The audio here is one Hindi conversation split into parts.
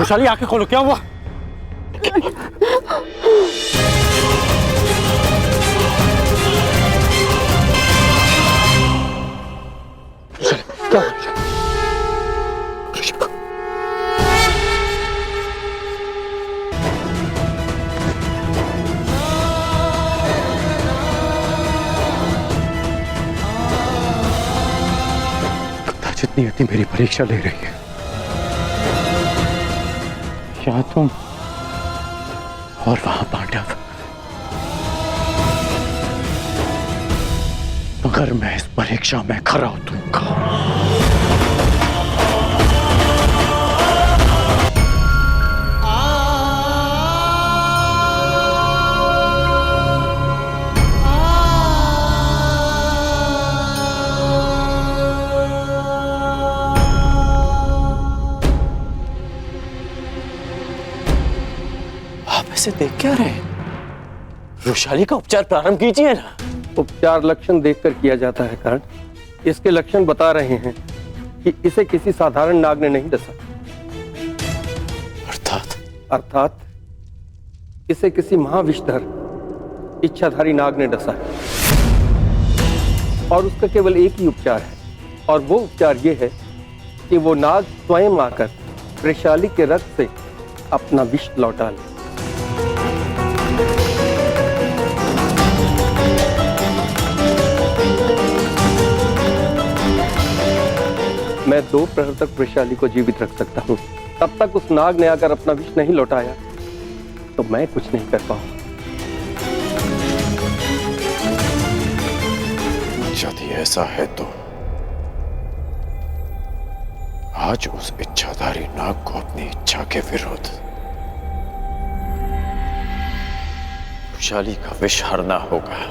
खुशहाली आंखें खोलो, क्या हुआ? क्या हुआ? जितनी इतनी मेरी परीक्षा ले रही है। क्या तुम और वहां पांडव, मगर मैं इस परीक्षा में खरा उतरूंगा। से देख क्या रहे? वृषाली का उपचार प्रारंभ कीजिए ना। उपचार लक्षण देखकर किया जाता है कर्ण। इसके लक्षण बता रहे हैं कि इसे किसी साधारण नाग ने नहीं डसा। अर्थात इसे किसी महाविषधर इच्छाधारी नाग ने डसा है और उसका केवल एक ही उपचार है, और वो उपचार ये है कि वो नाग स्वयं आकर वृषाली के रक्त से अपना विष लौटा ले। मैं 2 प्रहर तक वृषाली को जीवित रख सकता हूँ। तब तक उस नाग ने आकर अपना विष नहीं लौटाया तो मैं कुछ नहीं कर पाऊंगा। यदि ऐसा है तो आज उस इच्छाधारी नाग को अपनी इच्छा के विरुद्ध वृषाली का विष हरना होगा।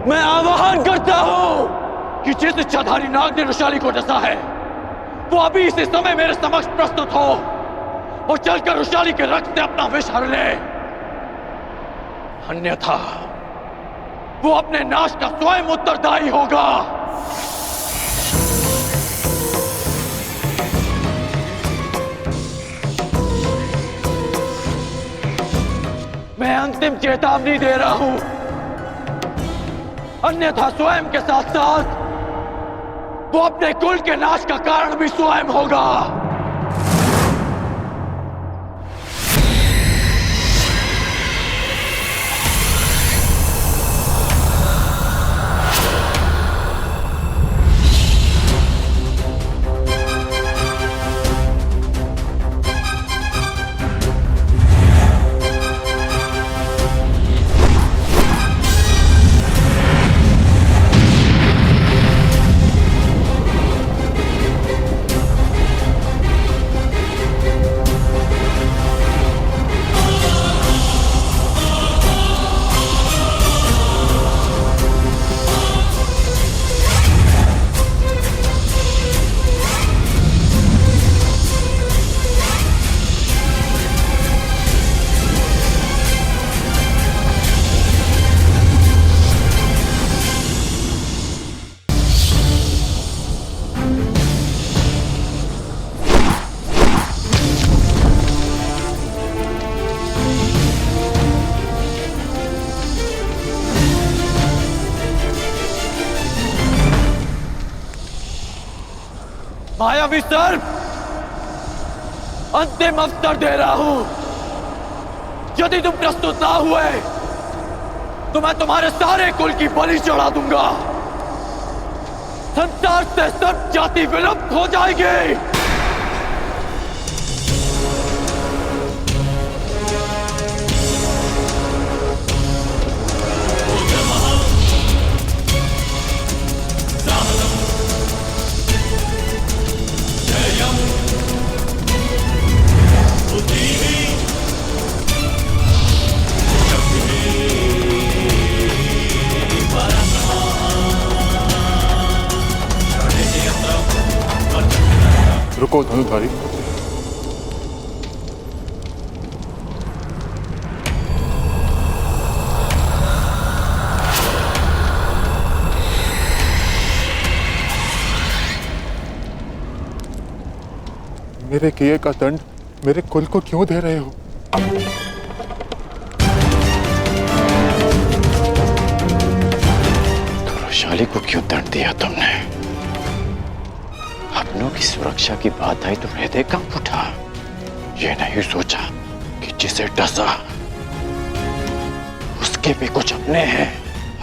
मैं आह्वान करता हूं कि जिस इच्छाधारी नाग ने वृषाली को डसा है वो अभी इसी समय मेरे समक्ष प्रस्तुत हो और चलकर वृषाली के रक्त से अपना विष हर ले, अन्यथा वो अपने नाश का स्वयं उत्तरदायी होगा। मैं अंतिम चेतावनी दे रहा हूं, अन्यथा स्वयं के साथ साथ वो अपने कुल के नाश का कारण भी स्वयं होगा। मायावी सर्प, अंतिम अवसर दे रहा हूं। यदि तुम प्रस्तुत ना हुए तो मैं तुम्हारे सारे कुल की बलि चढ़ा दूंगा। संसार से सब जाति विलुप्त हो जाएगी। रुको धनुधारी। मेरे किए का दंड मेरे कुल को क्यों दे रहे हो? तो रुशाली को क्यों दंड दिया तुमने? अपनों की सुरक्षा की बात आई तो हृदय कंप उठा। ये नहीं सोचा कि जिसे डसा उसके भी कुछ अपने हैं।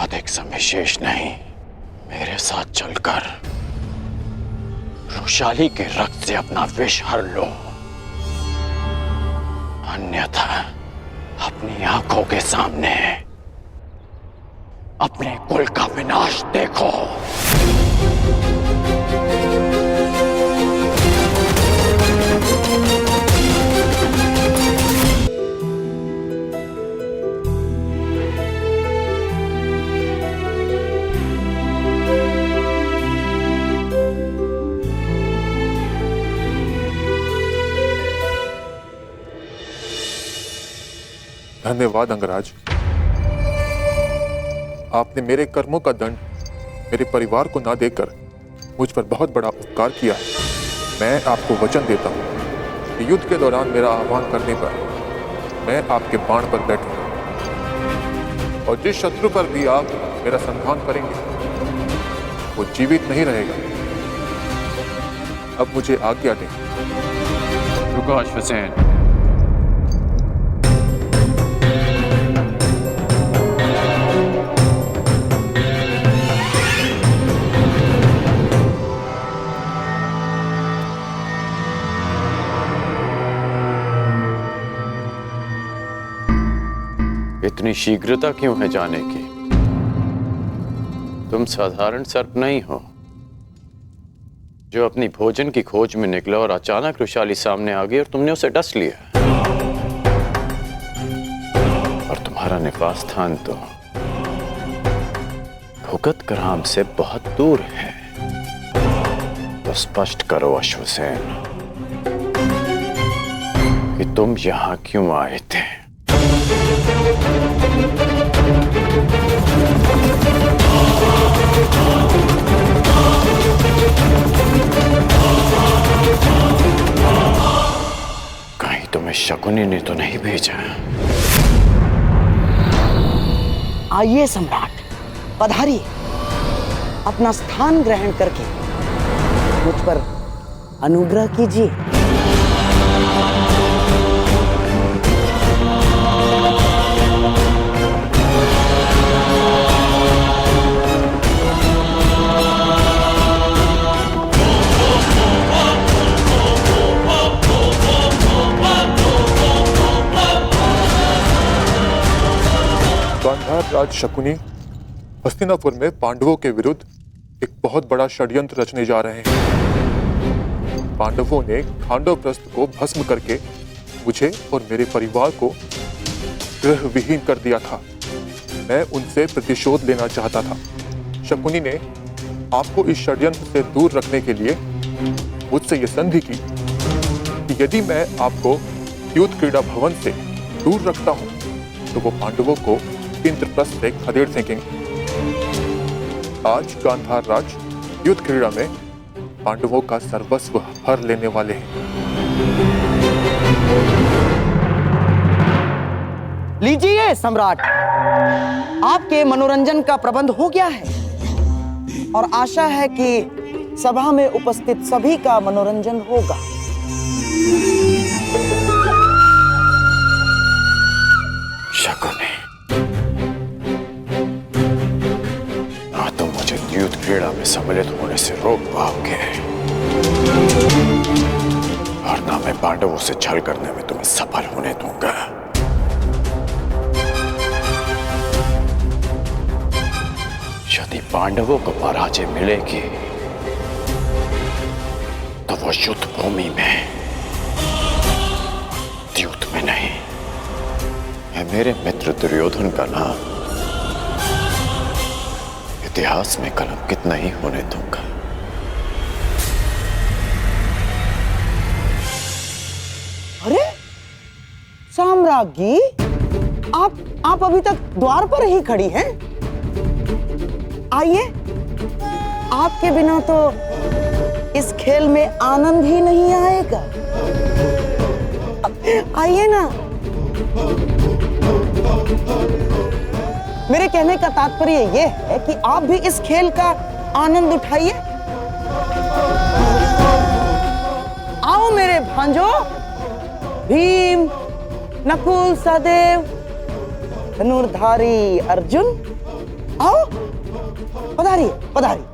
अधिक समय शेष नहीं, मेरे साथ चलकर रुशाली के रक्त से अपना विष हर लो, अन्यथा अपनी आंखों के सामने अपने कुल का विनाश देखो। धन्यवाद अंगराज। आपने मेरे कर्मों का दंड मेरे परिवार को ना देकर मुझ पर बहुत बड़ा उपकार किया है। मैं आपको वचन देता हूँ कि युद्ध के दौरान मेरा आह्वान करने पर मैं आपके बाण पर बैठूंगा, और जिस शत्रु पर भी आप मेरा संधान करेंगे वो जीवित नहीं रहेगा। अब मुझे आज्ञा दें। रुको अश्वसेन। इतनी शीघ्रता क्यों है जाने की? तुम साधारण सर्प नहीं हो जो अपनी भोजन की खोज में निकला और अचानक रुशाली सामने आ गई और तुमने उसे डस लिया। और तुम्हारा निवास स्थान तो भुगत ग्राम से बहुत दूर है। तो स्पष्ट करो अश्वसेन कि तुम यहां क्यों आए थे? कहीं तुम्हें शकुनी ने तो नहीं भेजा? आइए सम्राट, पधारिए। अपना स्थान ग्रहण करके मुझ पर अनुग्रह कीजिए। गांधार राज शकुनी हस्तिनापुर में पांडवों के विरुद्ध एक बहुत बड़ा षड्यंत्र रचने जा रहे हैं। पांडवों ने खांडवप्रस्थ को भस्म करके मुझे और मेरे परिवार को गृह विहीन कर दिया था। मैं उनसे प्रतिशोध लेना चाहता था। शकुनी ने आपको इस षड्यंत्र से दूर रखने के लिए मुझसे यह संधि की कि यदि मैं आपको युद्ध क्रीड़ा भवन से दूर रखता हूं तो वो पांडवों को इंद्रप्रस्थ से खदेड़ फेंकेंगे। आज गांधार राज युद्ध क्रीड़ा में पांडवों का सर्वस्व हर लेने वाले हैं। लीजिए सम्राट, आपके मनोरंजन का प्रबंध हो गया है और आशा है कि सभा में उपस्थित सभी का मनोरंजन होगा। शकुनी, ना तुम मुझे युद्ध क्रीड़ा में सम्मिलित होने से रोक पाओगे और ना मैं पांडवों से छल करने में तुम्हें सफल होने दूंगा। यदि पांडवों को पराजय मिलेगी तो वो युद्ध भूमि में, युद्ध में नहीं। मैं मेरे मित्र दुर्योधन का नाम इतिहास में कलंकित नहीं होने दूंगा। अरे साम्राज्ञी, आप अभी तक द्वार पर ही खड़ी हैं? आइए, आपके बिना तो इस खेल में आनंद ही नहीं आएगा। आइए ना। मेरे कहने का तात्पर्य यह है कि आप भी इस खेल का आनंद उठाइए। आओ मेरे भांजो, भीम, नकुल, सहदेव, धनुर्धारी अर्जुन, आओ, पधारिए, पधारिए।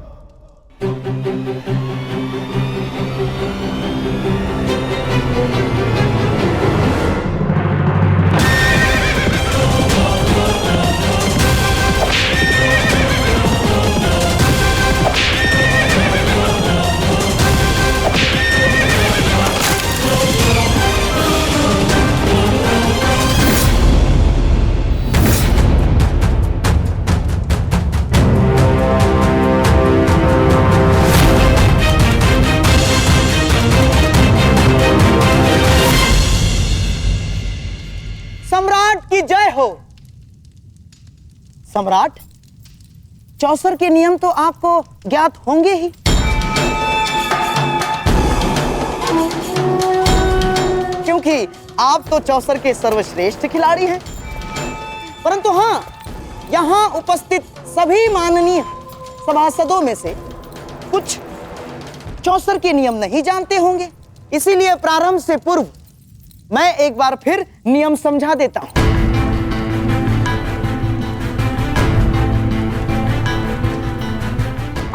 सम्राट की जय हो। सम्राट, चौसर के नियम तो आपको ज्ञात होंगे ही। क्योंकि आप तो चौसर के सर्वश्रेष्ठ खिलाड़ी हैं। परंतु हां, यहां उपस्थित सभी माननीय सभासदों में से कुछ चौसर के नियम नहीं जानते होंगे। इसीलिए प्रारंभ से पूर्व मैं एक बार फिर नियम समझा देता हूं।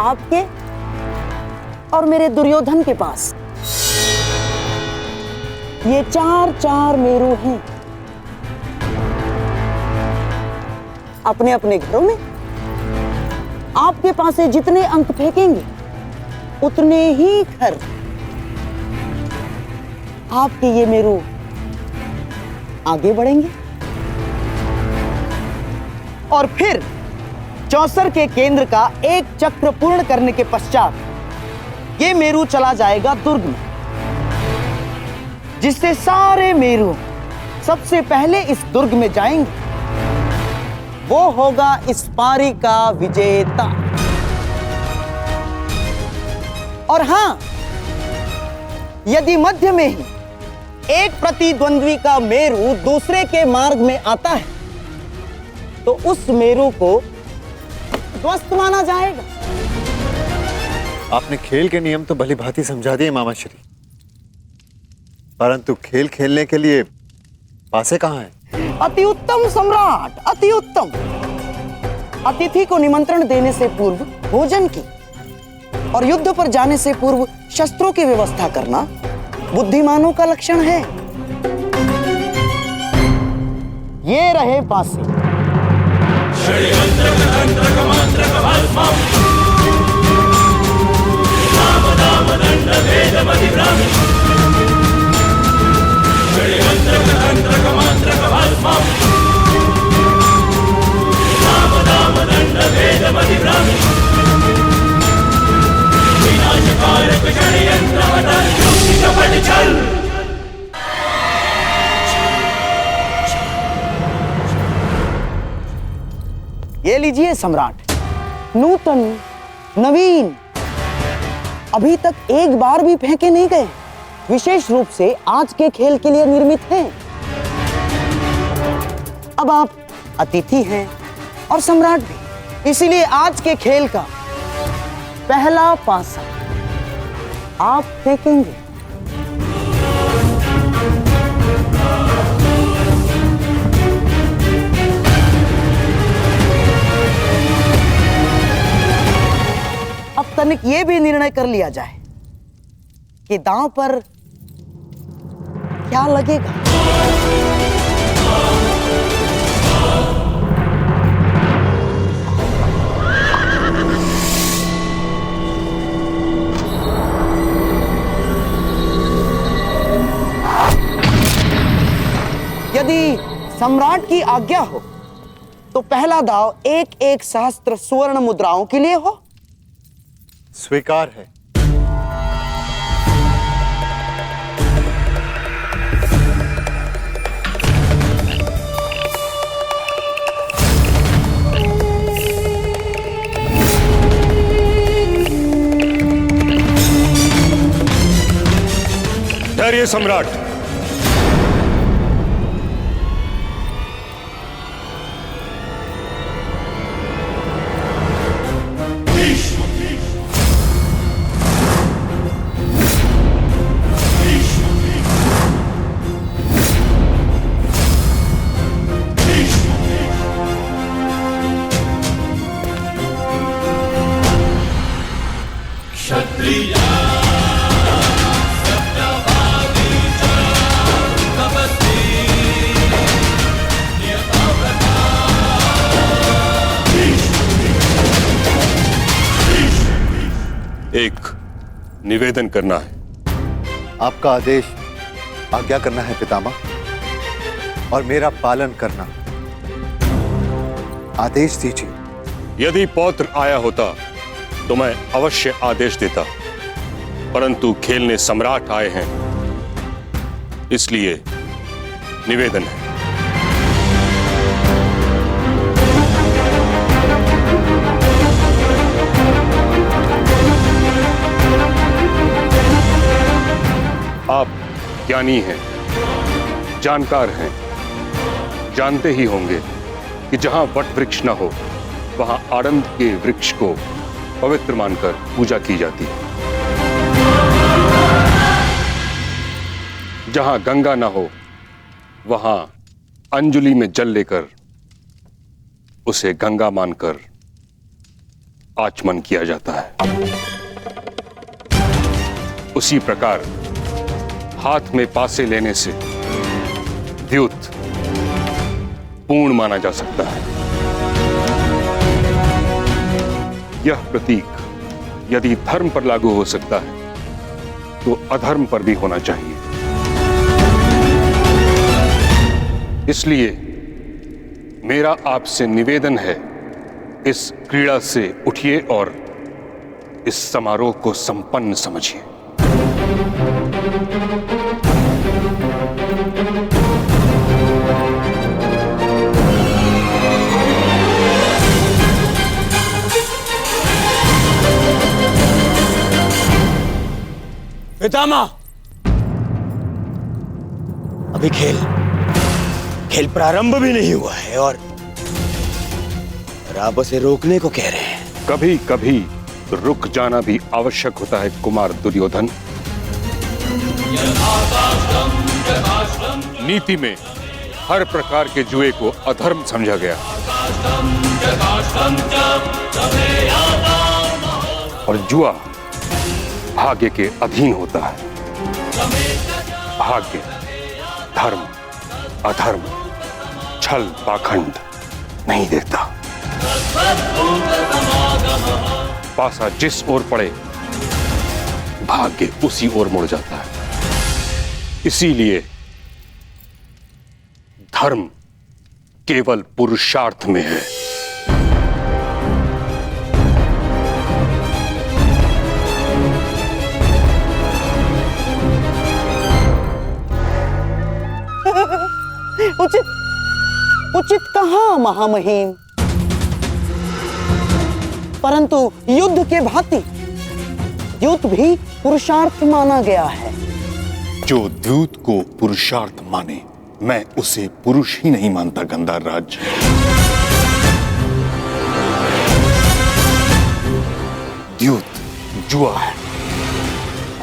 आपके और मेरे दुर्योधन के पास ये चार मेरू हैं। अपने अपने घरों में आपके पास से जितने अंक फेंकेंगे उतने ही घर आपके ये मेरू आगे बढ़ेंगे। और फिर चौसर के केंद्र का एक चक्र पूर्ण करने के पश्चात ये मेरू चला जाएगा दुर्ग में, जिससे सारे मेरू सबसे पहले इस दुर्ग में जाएंगे। वो होगा इस पारी का विजेता। और हां, यदि मध्य में ही एक प्रतिद्वंद्वी का मेरू दूसरे के मार्ग में आता है तो उस मेरू को ध्वस्त माना जाएगा। आपने खेल के नियम तो भली भांति समझा दिए मामा श्री, परंतु खेल खेलने के लिए पासे कहाँ हैं? अति उत्तम सम्राट, अति उत्तम। अतिथि को निमंत्रण देने से पूर्व भोजन की और युद्ध पर जाने से पूर्व शस्त्रों की व्यवस्था करना बुद्धिमानों का लक्षण है। ये रहे पासे। ये लीजिए सम्राट, नूतन, नवीन, अभी तक एक बार भी फेंके नहीं गए, विशेष रूप से आज के खेल के लिए निर्मित हैं। अब आप अतिथि हैं और सम्राट भी, इसीलिए आज के खेल का पहला पासा आप फेंकेंगे। अब तनिक ये भी निर्णय कर लिया जाए कि दांव पर क्या लगेगा। यदि सम्राट की आज्ञा हो तो पहला दाव 1-1 सहस्त्र सुवर्ण मुद्राओं के लिए हो। स्वीकार है। बुलाइए सम्राट। एक निवेदन करना है। आपका आदेश आज्ञा करना है पितामह, और मेरा पालन करना। आदेश दीजिए। यदि पौत्र आया होता तो मैं अवश्य आदेश देता, परंतु खेलने सम्राट आए हैं, इसलिए निवेदन है। आप ज्ञानी हैं, जानकार हैं, जानते ही होंगे कि जहां वट वृक्ष न हो वहां आनंद के वृक्ष को पवित्र मानकर पूजा की जाती है। जहां गंगा न हो वहां अंजलि में जल लेकर उसे गंगा मानकर आचमन किया जाता है। उसी प्रकार हाथ में पासे लेने से द्यूत पूर्ण माना जा सकता है। यह प्रतीक यदि धर्म पर लागू हो सकता है तो अधर्म पर भी होना चाहिए। इसलिए मेरा आपसे निवेदन है, इस क्रीड़ा से उठिए और इस समारोह को संपन्न समझिए। पितामह, अभी खेल प्रारंभ भी नहीं हुआ है और आप उसे रोकने को कह रहे हैं। कभी कभी रुक जाना भी आवश्यक होता है कुमार दुर्योधन। नीति में हर प्रकार के जुए को अधर्म समझा गया और जुआ भाग्य के अधीन होता है। भाग्य, धर्म, अधर्म, छल, पाखंड नहीं देखता। पासा जिस ओर पड़े भाग्य उसी ओर मुड़ जाता है। इसीलिए धर्म केवल पुरुषार्थ में है। उचित कहां महामहिम, परंतु युद्ध के भांति द्यूत भी पुरुषार्थ माना गया है। जो द्यूत को पुरुषार्थ माने, मैं उसे पुरुष ही नहीं मानता गंधार राज। द्यूत जुआ है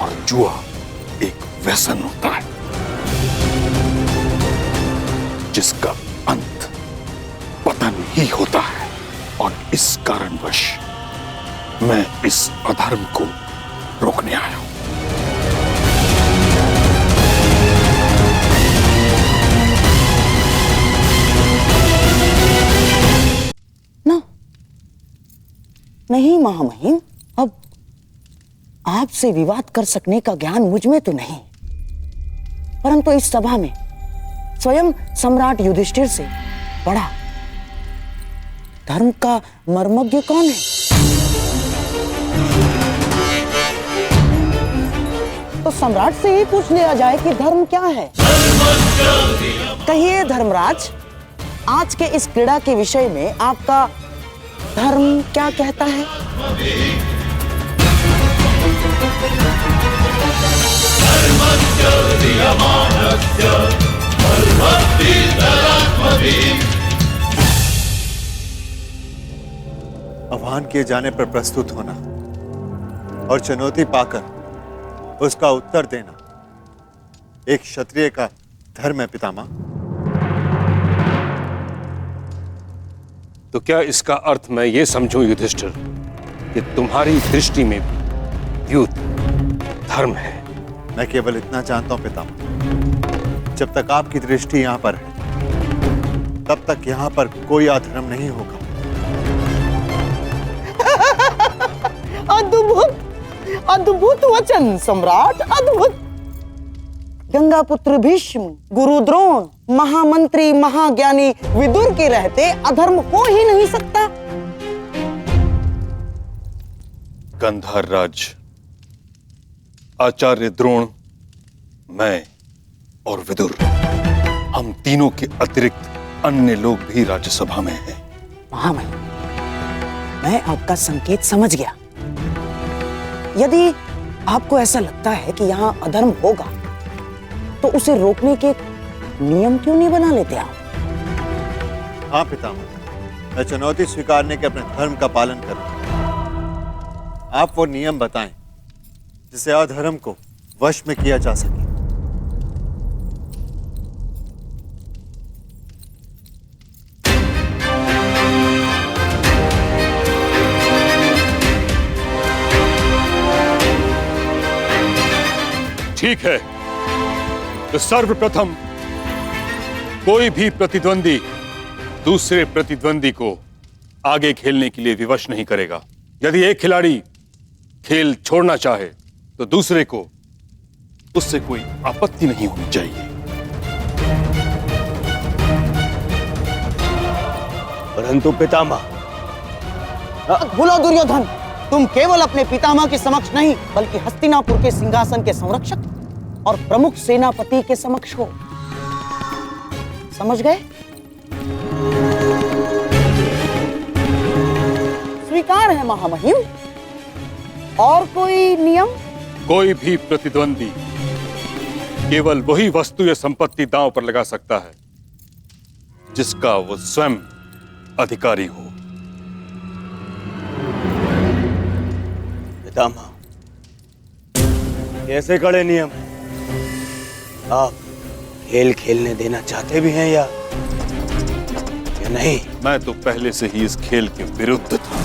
और जुआ एक व्यसन होता है जिसका अंत पतन ही होता है। और इस कारणवश मैं इस अधर्म को रोकने आया हूं। ना, नहीं महामहिम, अब आपसे विवाद कर सकने का ज्ञान मुझ में तो नहीं, परंतु इस सभा में स्वयं सम्राट युधिष्ठिर से बड़ा धर्म का मर्मज्ञ कौन है? तो सम्राट से ही पूछ लिया जाए कि धर्म क्या है। कहिए धर्मराज, आज के इस क्रीड़ा के विषय में आपका धर्म क्या कहता है? आह्वान किए जाने पर प्रस्तुत होना और चुनौती पाकर उसका उत्तर देना एक क्षत्रिय का धर्म है पितामह। तो क्या इसका अर्थ मैं ये समझूं युधिष्ठिर कि तुम्हारी दृष्टि में युद्ध धर्म है? मैं केवल इतना जानता हूं पितामह, जब तक आपकी दृष्टि यहां पर है तब तक यहां पर कोई अधर्म नहीं होगा। अद्भुत अद्भुत वचन सम्राट, अद्भुत। गंगा पुत्र भीष्म, गुरु द्रोण, महामंत्री महाज्ञानी विदुर के रहते अधर्म हो ही नहीं सकता। गांधार राज, आचार्य द्रोण, मैं और विदुर, हम तीनों के अतिरिक्त अन्य लोग भी राज्यसभा में हैं। महामहिम, मैं आपका संकेत समझ गया। यदि आपको ऐसा लगता है कि यहाँ अधर्म होगा तो उसे रोकने के नियम क्यों नहीं बना लेते आप? हाँ पितामह, मैं चुनौती स्वीकारने के अपने धर्म का पालन करूंगा। आप वो नियम बताएं जिसे अधर्म को वश में किया जा सके। ठीक है, तो सर्वप्रथम कोई भी प्रतिद्वंदी दूसरे प्रतिद्वंदी को आगे खेलने के लिए विवश नहीं करेगा। यदि एक खिलाड़ी खेल छोड़ना चाहे तो दूसरे को उससे कोई आपत्ति नहीं होनी चाहिए। परंतु पितामह, भूलो दुर्योधन, तुम केवल अपने पितामह के समक्ष नहीं बल्कि हस्तिनापुर के सिंहासन के संरक्षक और प्रमुख सेनापति के समक्ष हो। समझ गए? स्वीकार है महामहिम। और कोई नियम? कोई भी प्रतिद्वंदी केवल वही वस्तु या संपत्ति दांव पर लगा सकता है जिसका वो स्वयं अधिकारी हो। पितामह, कैसे कड़े नियम? आप खेल खेलने देना चाहते भी हैं या नहीं? मैं तो पहले से ही इस खेल के विरुद्ध था,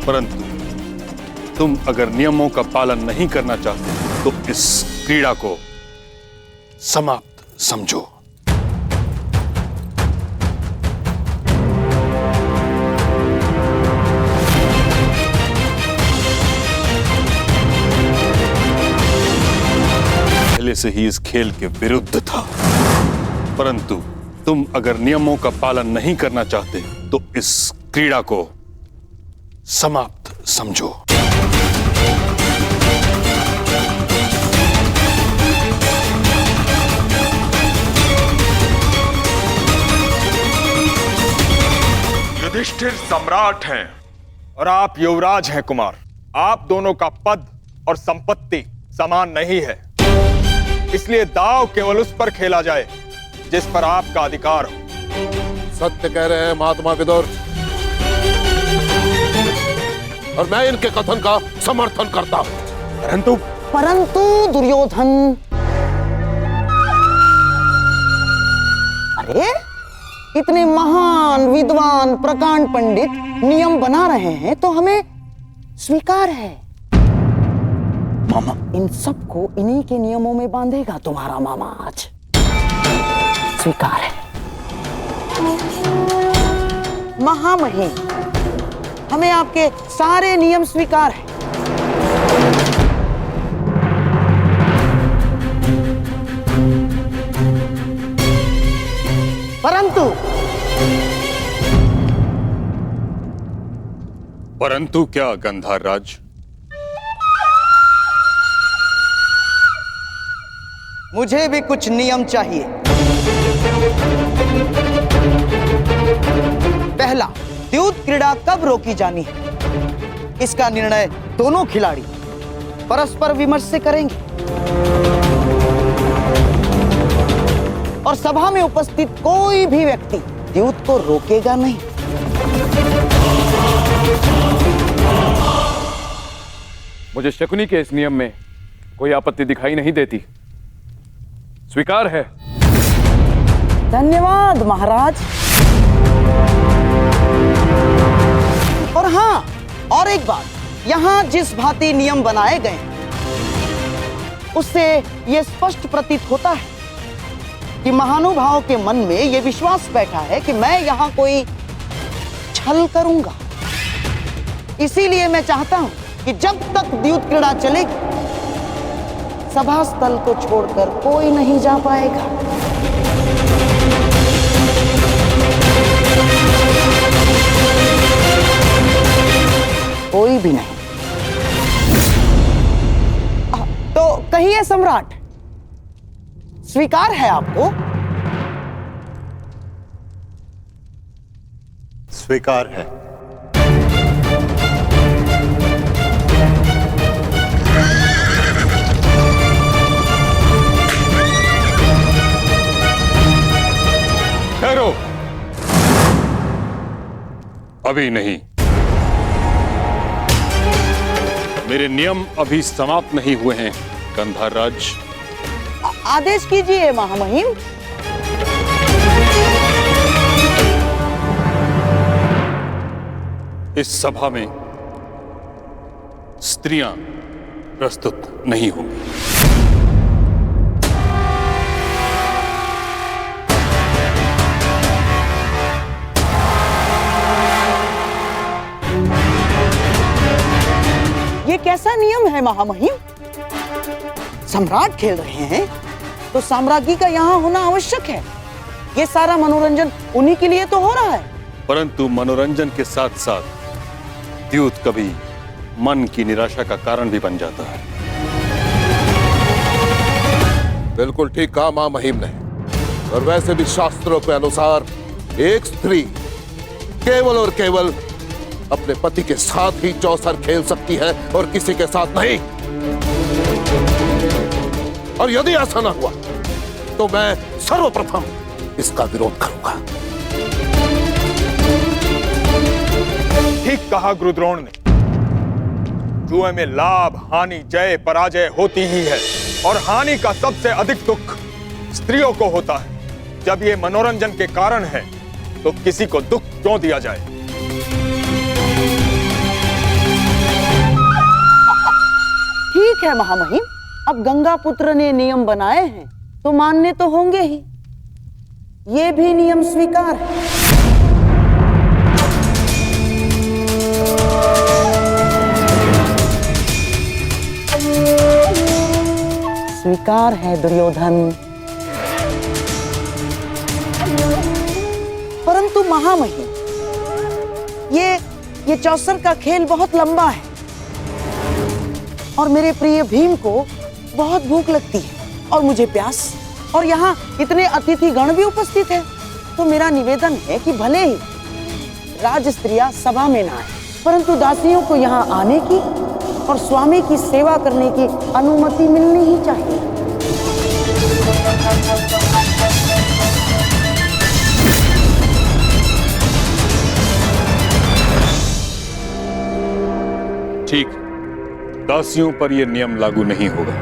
परंतु तुम अगर नियमों का पालन नहीं करना चाहते तो इस क्रीड़ा को समाप्त समझो। पहले से ही इस खेल के विरुद्ध था, परंतु तुम अगर नियमों का पालन नहीं करना चाहते तो इस क्रीड़ा को समाप्त समझो। युधिष्ठिर सम्राट हैं और आप युवराज हैं कुमार। आप दोनों का पद और संपत्ति समान नहीं है, इसलिए दांव केवल उस पर खेला जाए जिस पर आपका अधिकार हो। सत्य कह रहे हैं महात्मा विदुर, और मैं इनके कथन का समर्थन करता हूं। परंतु दुर्योधन, अरे इतने महान विद्वान प्रकांड पंडित नियम बना रहे हैं तो हमें स्वीकार है। मामा, इन सबको इन्हीं के नियमों में बांधेगा तुम्हारा मामा आज। स्वीकार है। महामहिम, हमें आपके सारे नियम स्वीकार हैं। परंतु क्या गंधार राज? मुझे भी कुछ नियम चाहिए। पहला, द्यूत क्रीड़ा कब रोकी जानी है, इसका निर्णय दोनों खिलाड़ी परस्पर विमर्श से करेंगे। और सभा में उपस्थित कोई भी व्यक्ति द्यूत को रोकेगा नहीं। मुझे शकुनी के इस नियम में कोई आपत्ति दिखाई नहीं देती, स्वीकार है। धन्यवाद महाराज। और हाँ, और एक बात, यहाँ जिस भांति नियम बनाए गए उससे यह स्पष्ट प्रतीत होता है कि महानुभाव के मन में यह विश्वास बैठा है कि मैं यहाँ कोई छल करूंगा। इसीलिए मैं चाहता हूं कि जब तक द्यूत क्रीड़ा चलेगी, सभा स्थल को छोड़कर कोई नहीं जा पाएगा। कोई भी नहीं। तो कहिए सम्राट, स्वीकार है आपको? स्वीकार है। ठहरो, अभी नहीं। मेरे नियम अभी समाप्त नहीं हुए हैं गंधार राज। आदेश कीजिए महामहिम। इस सभा में स्त्रियां प्रस्तुत नहीं होंगी। ये कैसा नियम है महामहिम? सम्राट खेल रहे हैं तो साम्राज्ञी का यहाँ होना आवश्यक है। ये सारा मनोरंजन उन्हीं के लिए तो हो रहा है। परंतु मनोरंजन के साथ साथ द्यूत कभी मन की निराशा का कारण भी बन जाता है। बिल्कुल ठीक कहा मां महिम ने। और वैसे भी शास्त्रों के अनुसार एक स्त्री केवल और केवल अपने पति के साथ ही चौसर खेल सकती है और किसी के साथ नहीं। और यदि ऐसा न हुआ तो मैं सर्वप्रथम इसका विरोध करूंगा। ठीक कहा गुरुद्रोण ने। जुए में लाभ, हानि, जय, पराजय होती ही है और हानि का सबसे अधिक दुख स्त्रियों को होता है। जब ये मनोरंजन के कारण है तो किसी को दुख क्यों दिया जाए? ठीक है महामहिम, अब गंगा पुत्र ने नियम बनाए हैं तो मानने तो होंगे ही। ये भी नियम स्वीकार है। स्वीकार है दुर्योधन। परंतु महामहिम, ये चौसर का खेल बहुत लंबा है और मेरे प्रिय भीम को बहुत भूख लगती है और मुझे प्यास, और यहाँ इतने अतिथि गण भी उपस्थित हैं। तो मेरा निवेदन है कि भले ही राज स्त्रियां सभा में ना आए, परंतु दासियों को यहाँ आने की और स्वामी की सेवा करने की अनुमति मिलनी ही चाहिए। ठीक, दासियों पर यह नियम लागू नहीं होगा।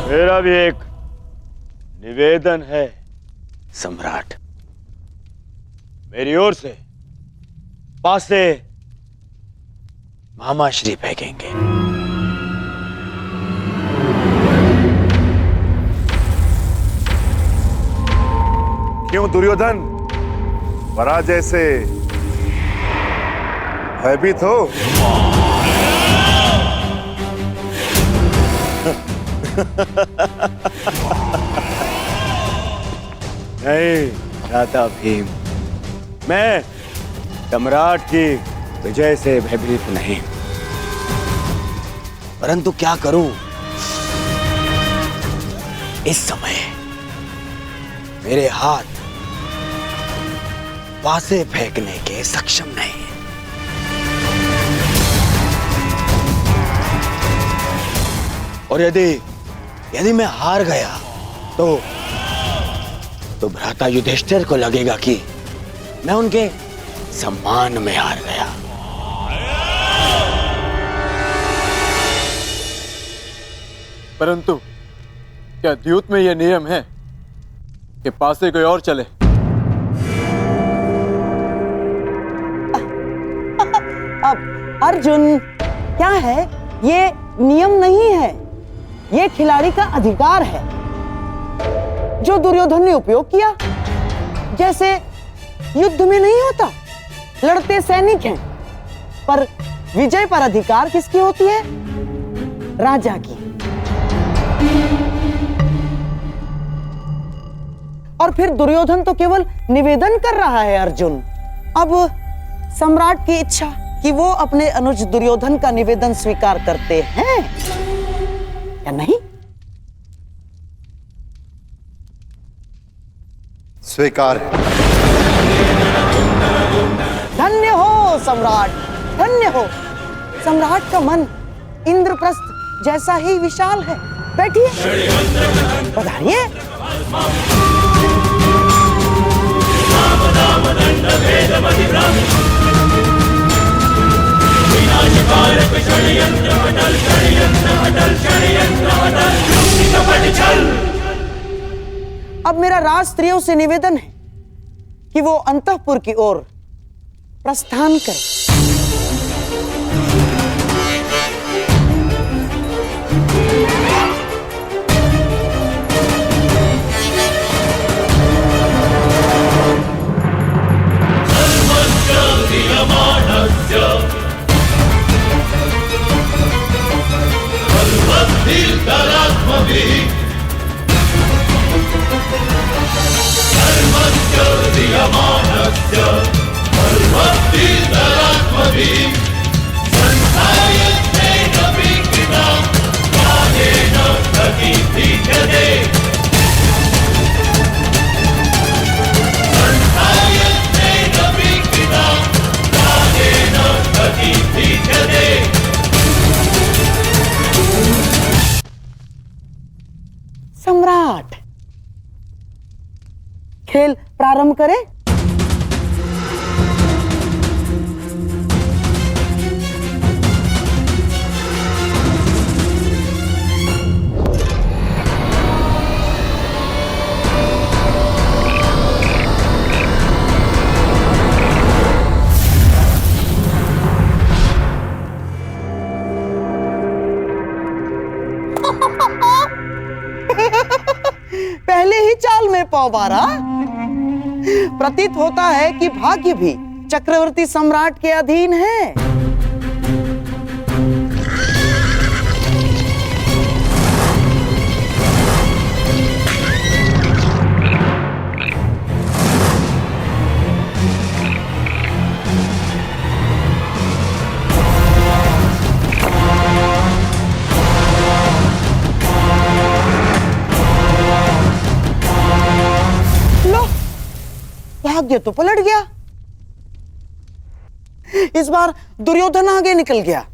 मेरा भी एक निवेदन है सम्राट। मेरी ओर से पासे मामाश्री फेंकेंगे। क्यों दुर्योधन, पराजय से भयभीत हो? नहीं भ्राता भीम, मैं सम्राट की विजय से भयभीत नहीं, परंतु क्या करूं, इस समय मेरे हाथ पासे फेंकने के सक्षम नहीं है। और यदि मैं हार गया तो भ्राता युधिष्ठिर को लगेगा कि मैं उनके सम्मान में हार गया। परंतु क्या द्यूत में यह नियम है कि पासे कोई और चले? अब अर्जुन, क्या है, ये नियम नहीं है, ये खिलाड़ी का अधिकार है जो दुर्योधन ने उपयोग किया। जैसे युद्ध में नहीं होता, लड़ते सैनिक हैं, पर विजय पर अधिकार किसकी होती है? राजा की। और फिर दुर्योधन तो केवल निवेदन कर रहा है अर्जुन। अब सम्राट की इच्छा कि वो अपने अनुज दुर्योधन का निवेदन स्वीकार करते हैं या नहीं? स्वीकार। धन्य हो सम्राट, धन्य हो। सम्राट का मन इंद्रप्रस्थ जैसा ही विशाल है। बैठिए, पधारिए। अब मेरा राज स्त्रियों से निवेदन है कि वो अंतःपुर की ओर प्रस्थान करें। सम्राट, खेल प्रारंभ करें। पहले ही चाल में पौबारा। प्रतीत होता है कि भाग्य भी चक्रवर्ती सम्राट के अधीन है। भाग्य तो पलट गया। इस बार दुर्योधन आगे निकल गया।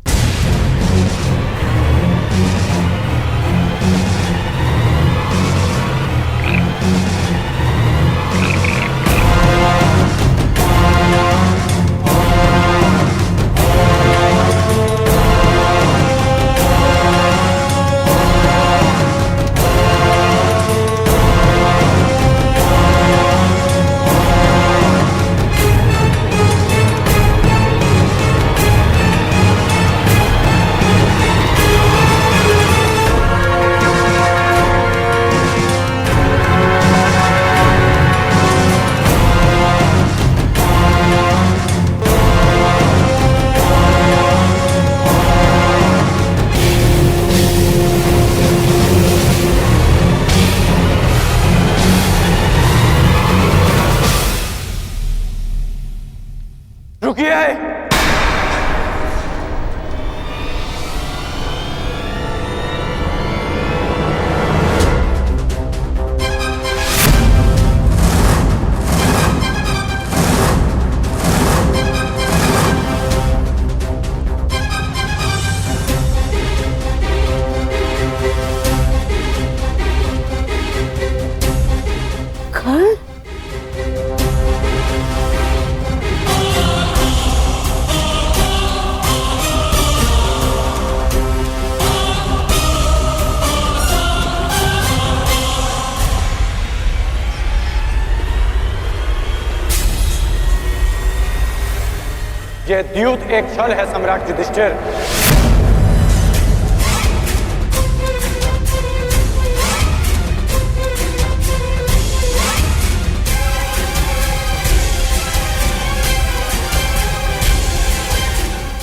ये द्यूत एक छल है सम्राट युधिष्ठिर।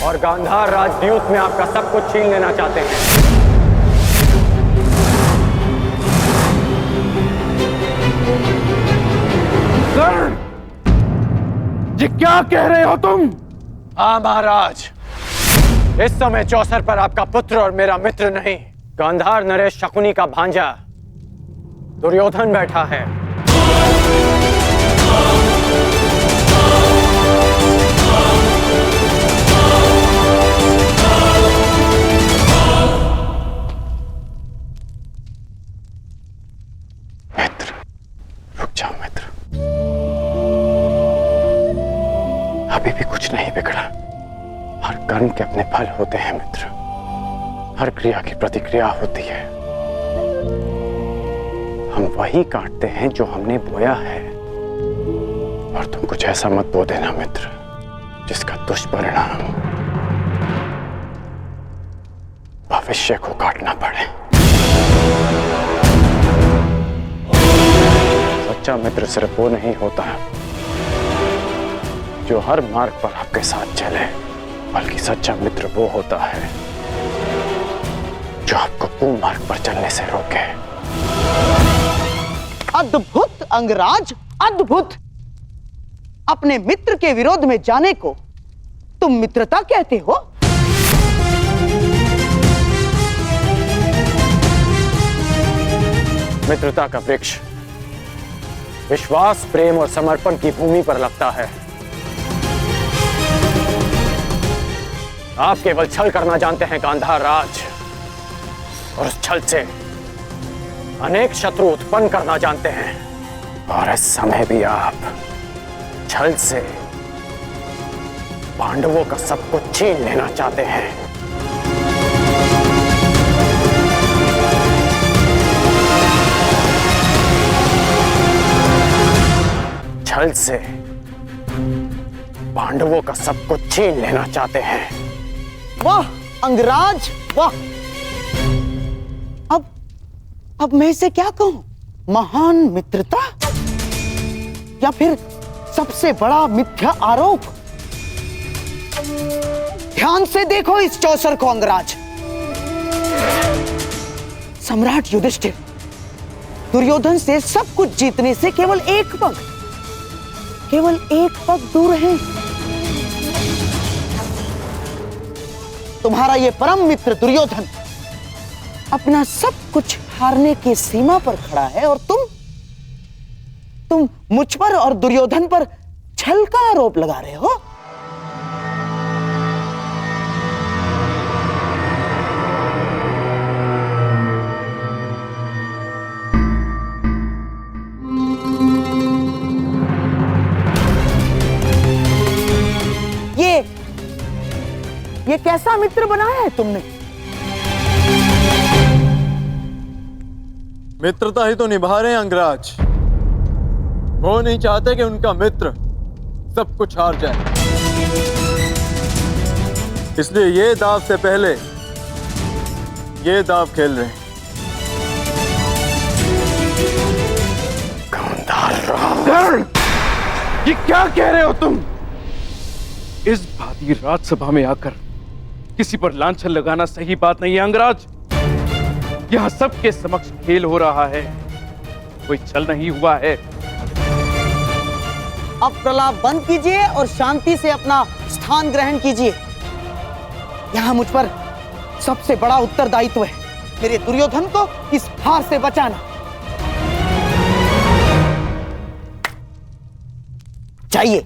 और गांधार राजद्यूत में आपका सब कुछ छीन लेना चाहते हैं। ये क्या कह रहे हो तुम? हाँ महाराज, इस समय चौसर पर आपका पुत्र और मेरा मित्र नहीं, गांधार नरेश शकुनी का भांजा दुर्योधन बैठा है। मित्र, रुक जाओ मित्र, अभी भी कुछ नहीं बिगड़ा। हर कर्म के अपने फल होते हैं मित्र, हर क्रिया की प्रतिक्रिया होती है। हम वही काटते हैं जो हमने बोया है। और तुम कुछ ऐसा मत बो देना मित्र जिसका दुष्परिणाम भविष्य को काटना पड़े। सच्चा मित्र सिर्फ वो नहीं होता जो हर मार्ग पर आपके साथ चले, बल्कि सच्चा मित्र वो होता है जो आपको कुमार्ग पर चलने से रोके। अद्भुत अंगराज, अद्भुत। अपने मित्र के विरोध में जाने को तुम मित्रता कहते हो? मित्रता का वृक्ष विश्वास, प्रेम और समर्पण की भूमि पर लगता है। आप केवल छल करना जानते हैं गांधार राज, और उस छल से अनेक शत्रु उत्पन्न करना जानते हैं। और इस समय भी आप छल से पांडवों का सब कुछ छीन लेना चाहते हैं। छल से पांडवों का सब कुछ छीन लेना चाहते हैं। वाह अंगराज, वाह। अब मैं इसे क्या कहूं? महान मित्रता या फिर सबसे बड़ा मिथ्या आरोप? ध्यान से देखो इस चौसर को अंगराज। सम्राट युधिष्ठिर दुर्योधन से सब कुछ जीतने से केवल एक पग दूर है। तुम्हारा ये परम मित्र दुर्योधन अपना सब कुछ हारने की सीमा पर खड़ा है, और तुम मुझ पर और दुर्योधन पर छल का आरोप लगा रहे हो। ये कैसा मित्र बनाया है तुमने? मित्रता ही तो निभा रहे हैं अंगराज। वो नहीं चाहते कि उनका मित्र सब कुछ हार जाए, इसलिए ये दाव से पहले ये दाव खेल रहे हैं। ये क्या कह रहे हो तुम? इस भांति राजसभा में आकर किसी पर लांछन लगाना सही बात नहीं है अंगराज। यहां सबके समक्ष खेल हो रहा है, कोई छल नहीं हुआ है। अब प्रलाप बंद कीजिए और शांति से अपना स्थान ग्रहण कीजिए। यहां मुझ पर सबसे बड़ा उत्तरदायित्व है, मेरे दुर्योधन को इस हार से बचाना। चाहिए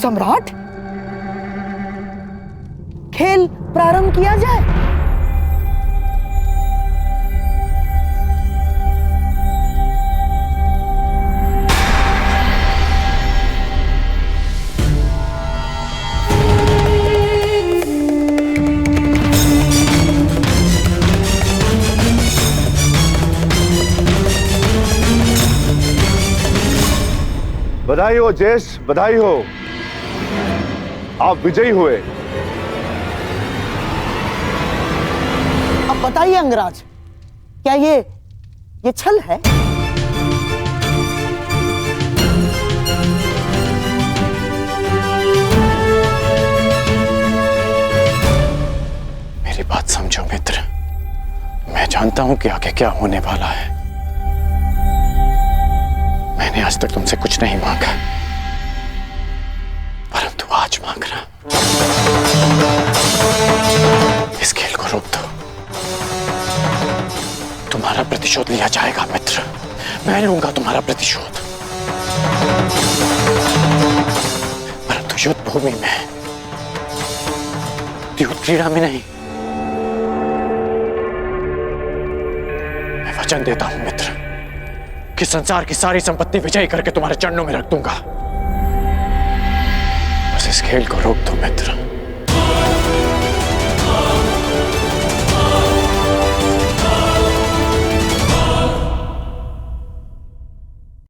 सम्राट, खेल प्रारंभ किया जाए। बधाई हो जेश, बधाई हो। आप विजयी हुए। अब बताइए अंगराज, क्या ये छल है? मेरी बात समझो मित्र, मैं जानता हूं कि आगे क्या होने वाला है। मैंने आज तक तुमसे कुछ नहीं मांगा, परंतु आज मांग रहा। इस खेल को रोक दो। तुम्हारा प्रतिशोध लिया जाएगा मित्र, मैं लूंगा तुम्हारा प्रतिशोध, परंतु युद्ध भूमि में, युद्ध क्रीड़ा में नहीं। मैं वचन देता हूं मित्र कि संसार की सारी संपत्ति विजयी करके तुम्हारे चरणों में रख दूंगा। बस इस खेल को रोक दो मित्र।